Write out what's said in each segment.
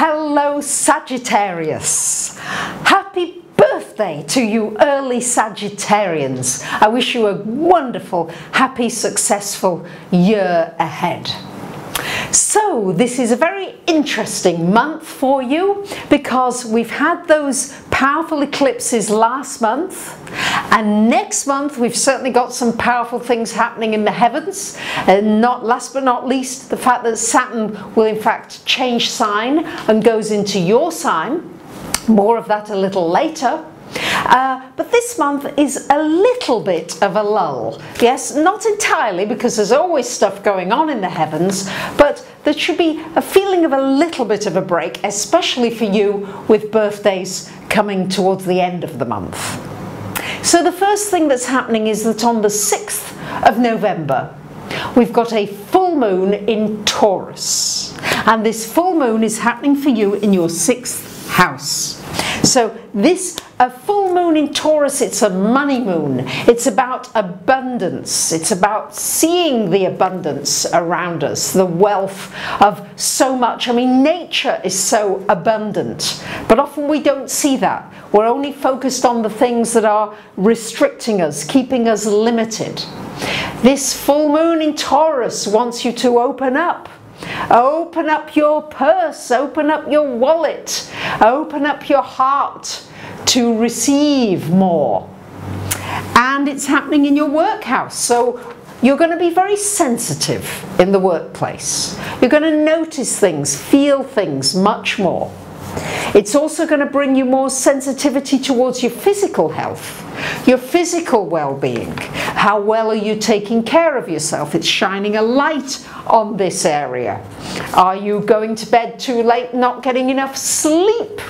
Hello Sagittarius! Happy birthday to you early Sagittarians. I wish you a wonderful, happy, successful year ahead. So this is a very interesting month for you because we've had those powerful eclipses last month, and next month we've certainly got some powerful things happening in the heavens, and not last but not least the fact that Saturn will in fact change sign and goes into your sign. More of that a little later. But this month is a little bit of a lull. Yes, not entirely, because there's always stuff going on in the heavens, but there should be a feeling of a little bit of a break, especially for you with birthdays coming towards the end of the month. So the first thing that's happening is that on the 6th of November, we've got a full moon in Taurus. And this full moon is happening for you in your 6th house. So this full moon in Taurus, it's a money moon. It's about abundance. It's about seeing the abundance around us, the wealth of so much. I mean, nature is so abundant, but often we don't see that. We're only focused on the things that are restricting us, keeping us limited. This full moon in Taurus wants you to open up. Open up your purse, open up your wallet, open up your heart to receive more. And it's happening in your workhouse, so you're going to be very sensitive in the workplace. You're going to notice things, feel things much more. It's also going to bring you more sensitivity towards your physical health, your physical well-being. How well are you taking care of yourself? It's shining a light on this area. Are you going to bed too late, not getting enough sleep?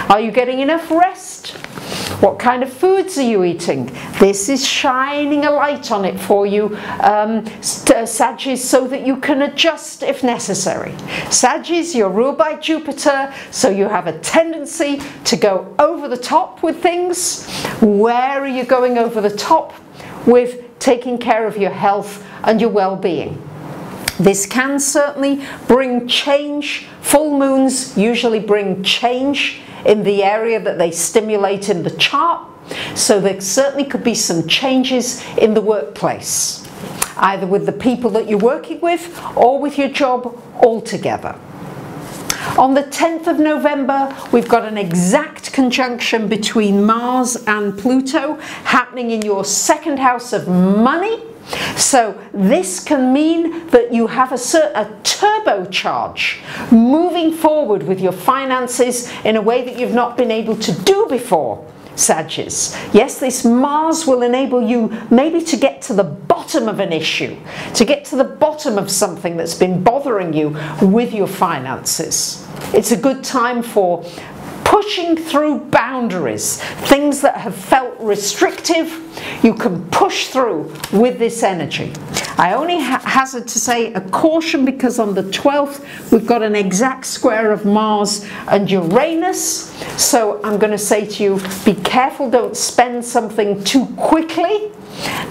Are you getting enough rest? What kind of foods are you eating? This is shining a light on it for you, Sagittarius, so that you can adjust if necessary. Sagittarius, you're ruled by Jupiter, so you have a tendency to go over the top with things. Where are you going over the top? With taking care of your health and your well-being. This can certainly bring change. Full moons usually bring change in the area that they stimulate in the chart. So there certainly could be some changes in the workplace, either with the people that you're working with or with your job altogether. On the 10th of November, we've got an exact conjunction between Mars and Pluto happening in your 2nd house of money. So this can mean that you have a turbocharge moving forward with your finances in a way that you've not been able to do before, Sagittarius. Yes, this Mars will enable you maybe to get to the bottom of an issue, to get to the bottom of something that's been bothering you with your finances. It's a good time for pushing through boundaries, things that have felt restrictive. You can push through with this energy. I only hazard to say a caution because on the 12th we've got an exact square of Mars and Uranus. So I'm going to say to you, be careful, don't spend something too quickly.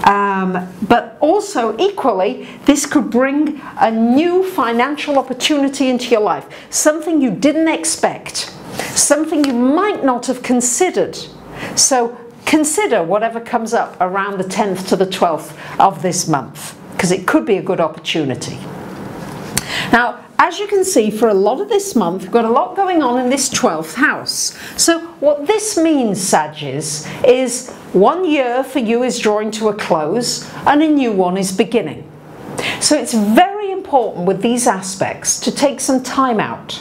But also equally, this could bring a new financial opportunity into your life, something you didn't expect. Something you might not have considered. So consider whatever comes up around the 10th to the 12th of this month, because it could be a good opportunity. Now, as you can see, for a lot of this month, we've got a lot going on in this 12th house. So what this means, Sagittarius, is one year for you is drawing to a close and a new one is beginning. So it's very important with these aspects to take some time out,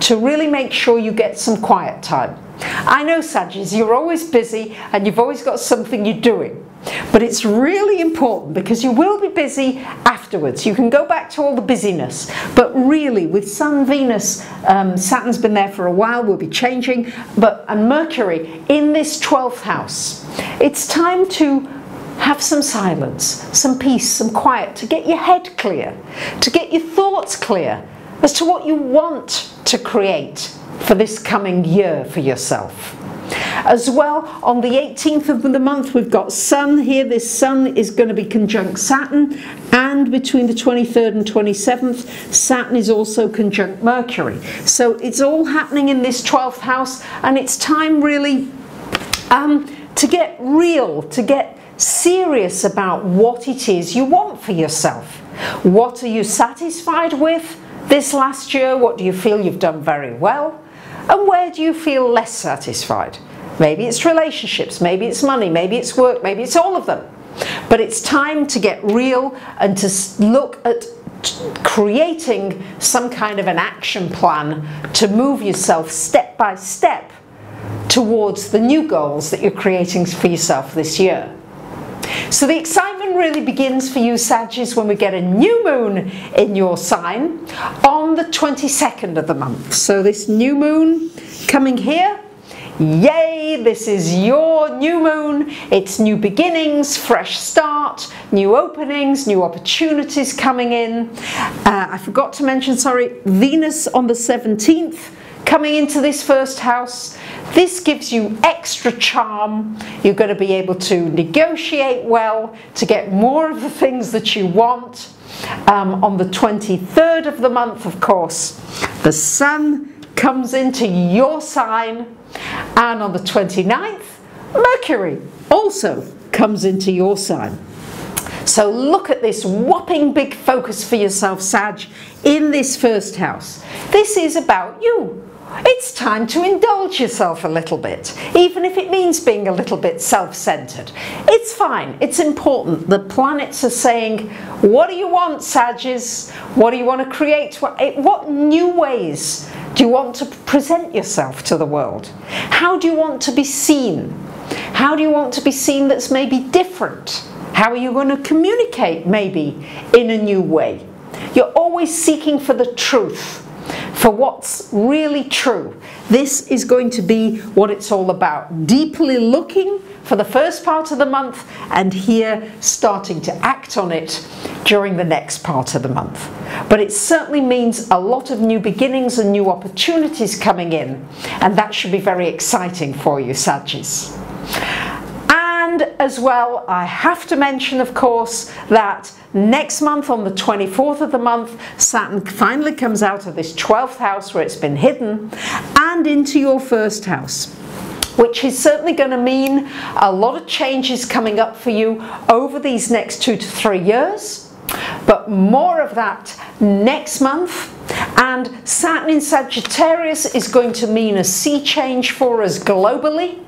to really make sure you get some quiet time. I know, Sagittarius, you're always busy and you've always got something you're doing, but it's really important because you will be busy afterwards. You can go back to all the busyness, but really with Sun, Venus, Saturn's been there for a while, will be changing, and Mercury in this 12th house. It's time to have some silence, some peace, some quiet, to get your head clear, to get your thoughts clear as to what you want to create for this coming year for yourself. As well, on the 18th of the month, we've got Sun here. This Sun is going to be conjunct Saturn, and between the 23rd and 27th, Saturn is also conjunct Mercury. So it's all happening in this 12th house, and it's time really to get real, to get serious about what it is you want for yourself. What are you satisfied with this last year? What do you feel you've done very well? And where do you feel less satisfied? Maybe it's relationships, maybe it's money, maybe it's work, maybe it's all of them. But it's time to get real and to look at creating some kind of an action plan to move yourself step by step towards the new goals that you're creating for yourself this year. So the excitement really begins for you, Sagittarius, when we get a new moon in your sign on the 22nd of the month. So this new moon coming here, yay, this is your new moon. It's new beginnings, fresh start, new openings, new opportunities coming in. I forgot to mention, sorry, Venus on the 17th coming into this first house. This gives you extra charm. You're going to be able to negotiate well to get more of the things that you want. On the 23rd of the month, of course, the Sun comes into your sign, and on the 29th, Mercury also comes into your sign. So look at this whopping big focus for yourself, Sag, in this first house. This is about you. It's time to indulge yourself a little bit, even if it means being a little bit self-centered. It's fine, it's important. The planets are saying, what do you want, Sagittarius? What do you want to create? What new ways do you want to present yourself to the world? How do you want to be seen? How do you want to be seen that's maybe different? How are you going to communicate maybe in a new way? You're always seeking for the truth, for what's really true. This is going to be what it's all about. Deeply looking for the first part of the month, and here starting to act on it during the next part of the month. But it certainly means a lot of new beginnings and new opportunities coming in, and that should be very exciting for you, Sagittarius. And as well, I have to mention, of course, that next month on the 24th of the month, Saturn finally comes out of this 12th house where it's been hidden and into your first house, which is certainly going to mean a lot of changes coming up for you over these next 2 to 3 years. But more of that next month. And Saturn in Sagittarius is going to mean a sea change for us globally.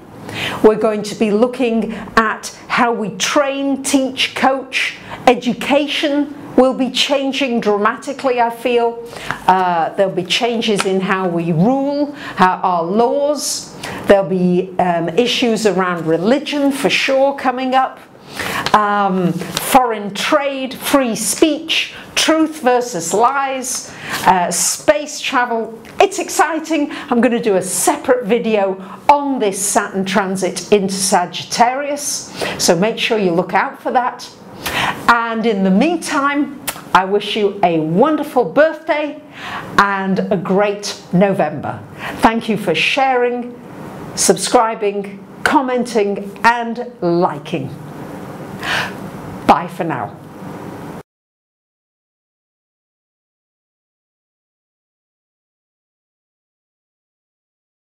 We're going to be looking at how we train, teach, coach. Education will be changing dramatically, I feel. There'll be changes in how we rule, our laws. There'll be issues around religion for sure coming up. Foreign trade, free speech, truth versus lies, space travel. It's exciting. I'm going to do a separate video on this Saturn transit into Sagittarius, so make sure you look out for that. And in the meantime, I wish you a wonderful birthday and a great November. Thank you for sharing, subscribing, commenting and liking. Bye for now.